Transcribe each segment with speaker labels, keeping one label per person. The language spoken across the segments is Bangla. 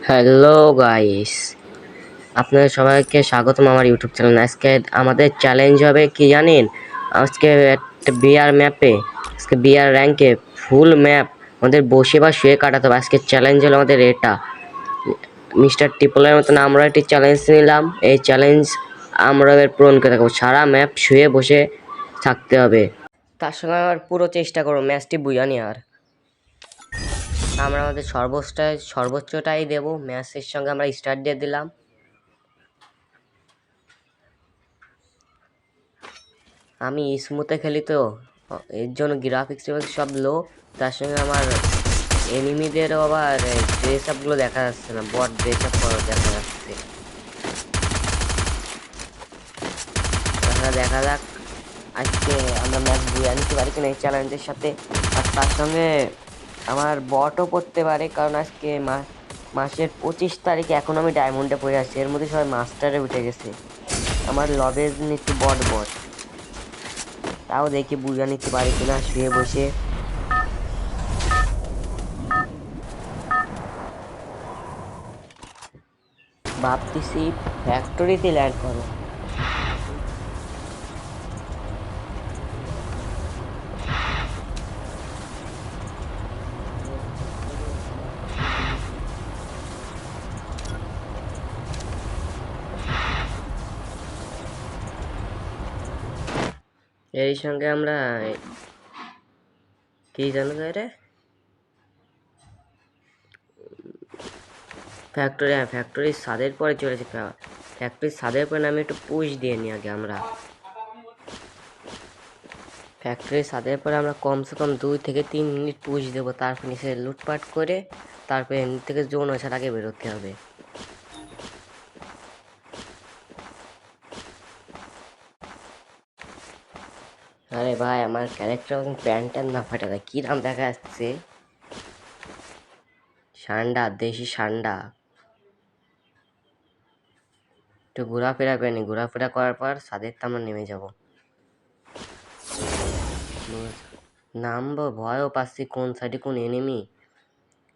Speaker 1: হ্যালো গাইস, আপনাদের সবাইকে স্বাগতম আমার ইউটিউব চ্যানেল। আজকে আমাদের চ্যালেঞ্জ হবে কি জানেন? আজকে একটা বিআর ম্যাপে, আজকে বিআর র্যাঙ্কে ফুল ম্যাপ আমাদের বসে বা শুয়ে কাটাতে হবে। আজকে চ্যালেঞ্জ হলো আমাদের এটা। মিস্টার টিপলের মতন আমরা একটি চ্যালেঞ্জ নিলাম। এই চ্যালেঞ্জ আমরা এবার পূরণ করে দেখাবো। সারা ম্যাপ শুয়ে বসে থাকতে হবে। তার সঙ্গে আমার পুরো চেষ্টা করবো ম্যাচটি বুঝা নেওয়ার। আমরা আমাদের সর্বোচ্চটাই দেব। ম্যাচের সঙ্গে আমরা স্টার্ট দিয়ে দিলাম। আমি স্মুথে খেলি তো এর জন্য গ্রাফিক্স সব লো। তার সঙ্গে আমার এনিমিদেরও আবার ড্রেস আপগুলো দেখা যাচ্ছে না, বট ড্রেস আপ দেখা যাচ্ছে। দেখা যাক আজকে আমরা ম্যাচ বুঝে নিতে পারি কিনা এই চ্যালেঞ্জের সাথে। আর তার সঙ্গে আমার বটও পড়তে পারে, কারণ আজকে মাসের 25 তারিখে এখন আমি ডায়মন্ডে পড়ে আছি, এর মধ্যে সবাই মাস্টারে উঠে গেছে। আমার লবেজ নিচ্ছে বট বট, তাও দেখি বুঝে নিতে পারি কিনা শুয়ে বসে। ভাবতেছি ফ্যাক্টরিতে ল্যান্ড করো। এর সঙ্গে আমরা কি জানো রে, ফ্যাক্টরির ছাদের পরে চলেছে। ফ্যাক্টরির ছাদের পরে আমি একটু পুশ দিয়ে নিই আগে। আমরা ফ্যাক্টরির ছাদের পরে আমরা কমসে কম 2 থেকে 3 মিনিট পুশ দেবো, তারপর নিচে লুটপাট করে তারপরে এর থেকে জোন আসার আগে বেরোতে হবে। আরে ভাই, আমার ক্যারেক্টার প্যান্টার না ফাটা যায়, কি নাম দেখা যাচ্ছে, সান্ডা, দেশি সান্ডা। একটু ঘোরাফেরা করে নি, ঘোরাফেরা করার পর ছাদের তো আমরা নেমে যাব। নামবো, ভয়ও পাচ্ছি কোন সাইডে কোন এনিমি,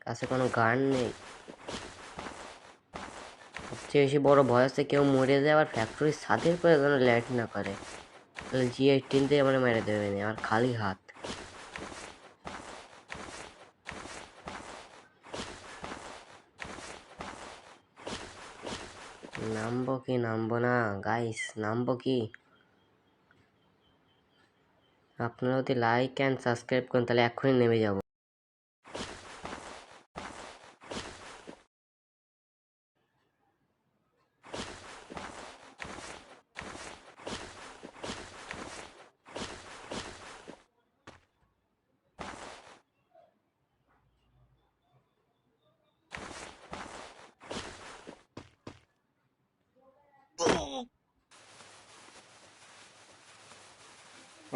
Speaker 1: কাছে কোনো গান নেই। সবচেয়ে বেশি বড় ভয় হচ্ছে কেউ মরে যায় আবার ফ্যাক্টরির ছাদের পরে যেন ল্যান্ড না করে, তাহলে G18 দিয়ে আমার মেরে দেবে না। আর খালি হাত নামবো কি নামবো না গাইস, নামবো কি? আপনারা যদি লাইক অ্যান্ড সাবস্ক্রাইব করেন তাহলে এখনই নেমে যাব।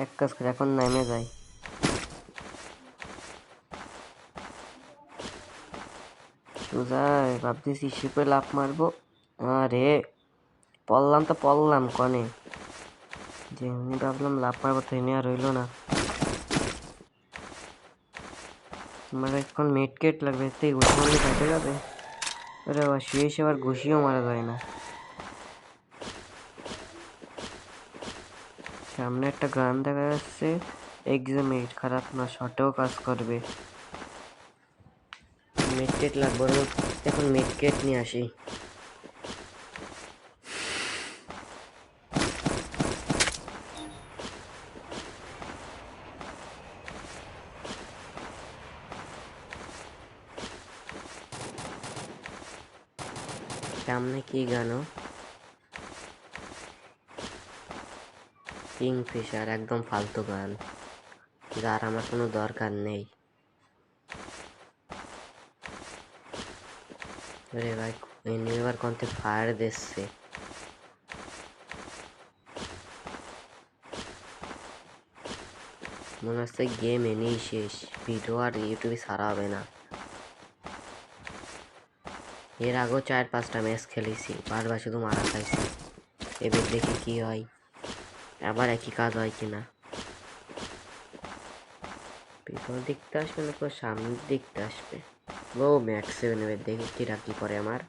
Speaker 1: এক কাজ করে এখন নেমে যাই। সোজাই ভাবতেছি শিপে লাফ মারবো। আরে পড়লাম তো পড়লাম কনে, যেমনি ভাবলাম লাফ মারবো তেমনি আর রইলো না। আমার এখন মেডকেট লাগবে, এতে ঘুষি মারলে কেটে যাবে। আরে আবার শুয়ে এসে আবার ঘুষিও মারা যায় না। সামনে একটা গান দেখা যাচ্ছে, এক্সামেট খারাপ না, শর্টেও কাজ করবে। মেডকেট লাগবে, এখন মেডকেট নিয়ে আসি। সামনে কি গানো, কিংফিশার, একদম ফালতু গান যার আমার কোনো দরকার নেই। আরে ভাই, এবার কোনতে ফায়ার দিচ্ছে। মনে হচ্ছে গেম এনেই শেষ, ভিডিও আর ইউটিউবে ছাড়া হবে না। এর আগেও 4-5টা ম্যাচ খেলেছি, বারবার শুধু মারা খাইছি। এবার দেখি কি হয়, আবার একই কাজ হয় কিনা। পিছনের দিকতে আসবে না সামনের দিকতে আসবে? ও ম্যাক্স 7 এবার দেখি কি রাখি করে আমার।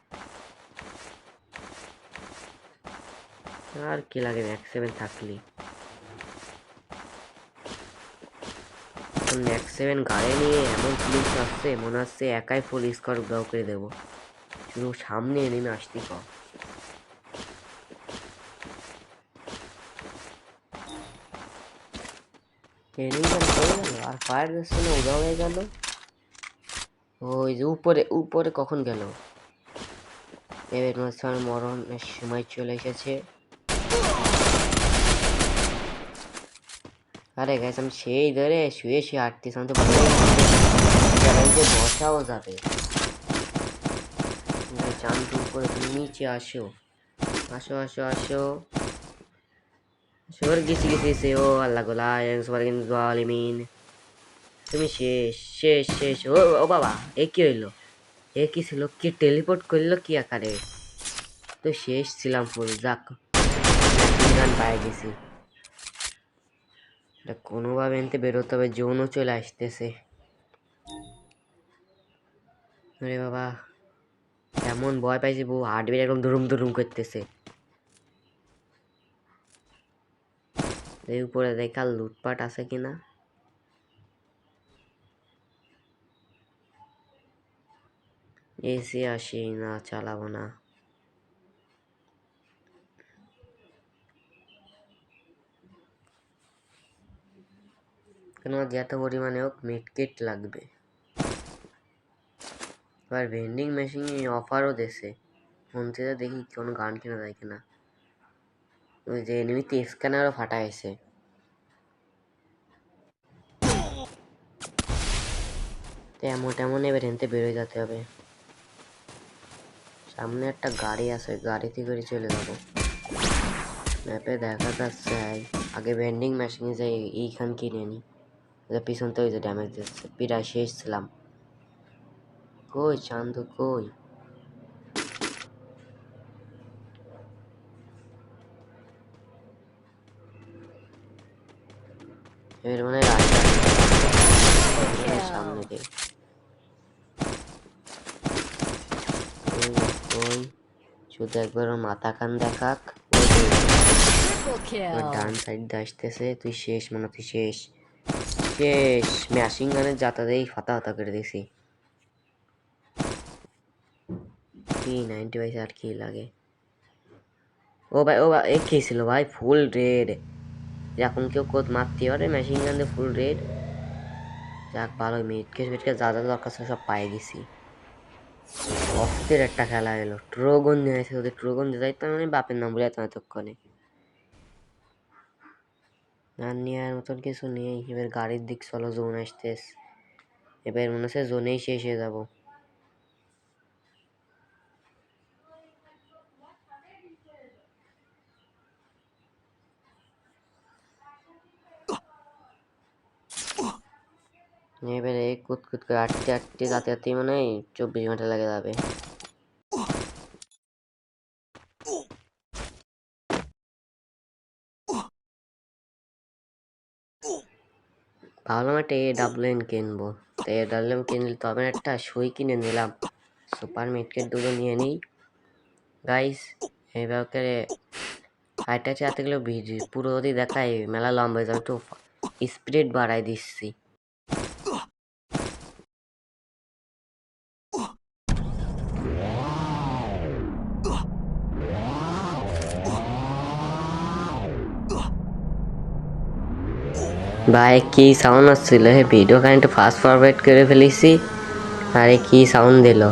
Speaker 1: আর কি লাগে ম্যাক্স 7 থাকলি। ম্যাক্স 7 গাড়ি নিয়ে এমন ফিলিংস আসছে, মনে হচ্ছে একাই ফুল স্কোর ব্লক করে দেবো। শুধু সামনে নেমে আসতে কর। আর ফায়ার দিচ্ছে না, উদাও হয়ে গেল। ওই যে উপরে উপরে কখন গেল? এবার মাঝখানে মরণের সময় চলে এসেছে। আরে গাইস আমি সেই ধরে শুয়ে শুয়ে আটতেছি, আমি তো চ্যালেঞ্জে বসাও যাবে। চান্দু উপরে তুমি নিচে আসো, আসো আসো আসো। সবার গেছি গেছি গেছি। ও আল্লাহ গোলা সবার কিন্তু জালিমিন। তুমি শেষ শেষ শেষ। ও ও বাবা, এ কি হইলো? এ কি ছিল? কি টেলিপোর্ট করলো কি আকারে? তো শেষ ছিলাম ফুল। যাক, গান পায়ে গেছি। কোনোভাবে এনতে বেরোতে হবে, জোনও চলে আসতেছে। আরে বাবা, এমন ভয় পাইছি, বউ হার্টবিট একদম দুরুম দুরুম করতেছে। এই উপরে দেখা লুটপাট আছে কিনা। এসে আসি না, চালাবো না। কেন যত পরিমাণে হোক মিডকিট লাগবে। এবার ভেন্ডিং মেশিনে অফারও দিছে, মন থেকে দেখি কোনো গান কিনা যায় কিনা। ওই যে এনিমিতে স্ক্যানারও ফাটাইছে। এমন তেমন এবার হেনতে বেরোয় যেতে হবে। সামনে একটা গাড়ি আছে, গাড়িতে করে চলে যাবো। ম্যাপে দেখা যাচ্ছে আগে ভেন্ডিং মেশিনে যাই, এইখান কিনে নি। পিছন থেকে যে ড্যামেজ দিচ্ছে, প্রায় শেষ ছিলাম। কই চান্দু কই? এর মানে সামনে দিয়ে কই, শুধু একবার ওর মাথা কান দেখাক। ডান সাইড দিয়ে আসতেছে। তুই শেষ মনে, তুই শেষ শেষ। মেশিন গানের যাতাতেই ফাতা ফাতা করে দিছি। কি 90 পয়সা আর কি লাগে। ও ভাই ও ভাই, এ কি ছিল ভাই? ফুল রেড। এখন কেউ কোদ মারতে পারে মেশিন গান দিয়ে ফুল রেড? যাক ভালো, মিটকে মিটকে যা যা দরকার ছিল সব পাই গেছি। অস্থির একটা খেলা এলো। ট্রোগন নিয়ে আসে, ওদের ট্রোগন দিয়ে যাইতাম মানে বাপের নাম বলে যেতাম এতক্ষণে। আর নেওয়ার মতন কিছু নেই। এবার গাড়ির দিক চলো, জোন আসতেস। এবার মনে হচ্ছে জোনেই শেষ হয়ে যাবো। এবারে কুত কুত করে আটতে আটতে যাতে যাতে মনে হয় 24 ঘন্টা লেগে যাবে। ভাবলাম একটা AWM কিনবো। তো AWM কিনলে তবে একটা সুই কিনে নিলাম। সুপার মিটকেট দুটো নিয়ে নিই গাইস। এবার ফাইটটা চাতে গেলে পুরো যদি দেখায় মেলা লম্বা হয়ে যাবে, একটু স্পিড বাড়াই দিচ্ছি। ভাই কি সাউন্ড আসছিল? ভিডিও কারেন্ট ফাস্ট ফরওয়ার্ড করে ফেলেছি। আরে কি সাউন্ড দিল!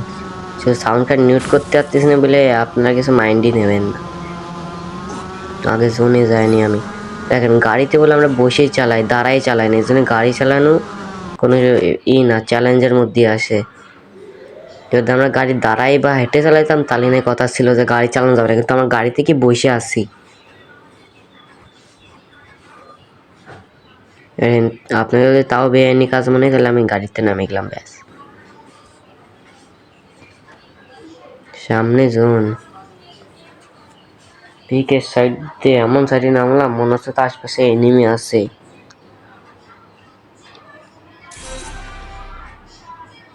Speaker 1: শুধু সাউন্ডটা মিউট করতে পারতেছি না বলে আপনারা কিছু মাইন্ডই নেবেন না। আগে জোনে যাইনি আমি। দেখেন গাড়িতে বলে আমরা বসেই চালাই, দাঁড়াই চালাই না। এই জন্য গাড়ি চালানো কোনো না, চ্যালেঞ্জের মধ্যে আসে। যদি আমরা গাড়ি দাঁড়াই বা হেঁটে চালাইতাম তাহলে না কথা ছিল যে গাড়ি চালানো যাবে না, কিন্তু আমার গাড়িতে কি বসে আছি। আপনার যদি তাও বেআইনি কাজ মনে হয় তাহলে আমি গাড়িতে নামে গেলাম, ব্যাস। সামনে জোন, পিকের সাইড দিয়ে এমন সাইডে নামলাম মনে হচ্ছে তো আশপাশে এনিমি আছে।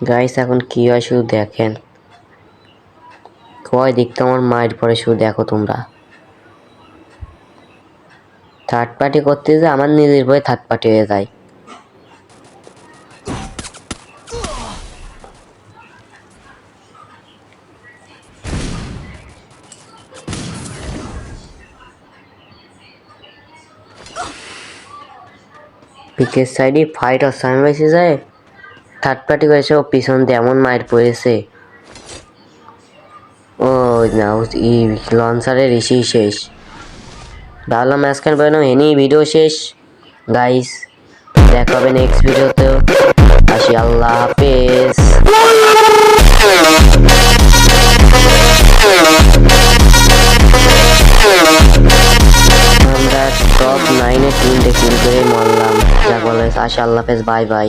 Speaker 1: গাইস এখন কি হয় শুধু দেখেন, কয় দিক তো আমার মায়ের পরে শুধু দেখো তোমরা। থার্ড পার্টি করতে যে আমার নিজের ভয়ে থার্ড পার্টি হয়ে যায়। পিকের সাইডে ফাইট আর সামনে বেশি যায়, থার্ড পার্টি করেছে ও পিছন দিয়ে এমন মায়ের পড়েছে। ও না ই লঞ্চারের ইসি শেষ। ভাবলাম ম্যাচখান পেলাম এনি ভিডিও শেষ। গাইস দেখা হবে নেক্সট ভিডিওতে, আসি আল্লাহ হাফেজ। আমরা টপ 9-এ 3টে কিল করে মরলাম, যা বলে আসি আল্লাহ হাফেজ, বাই বাই।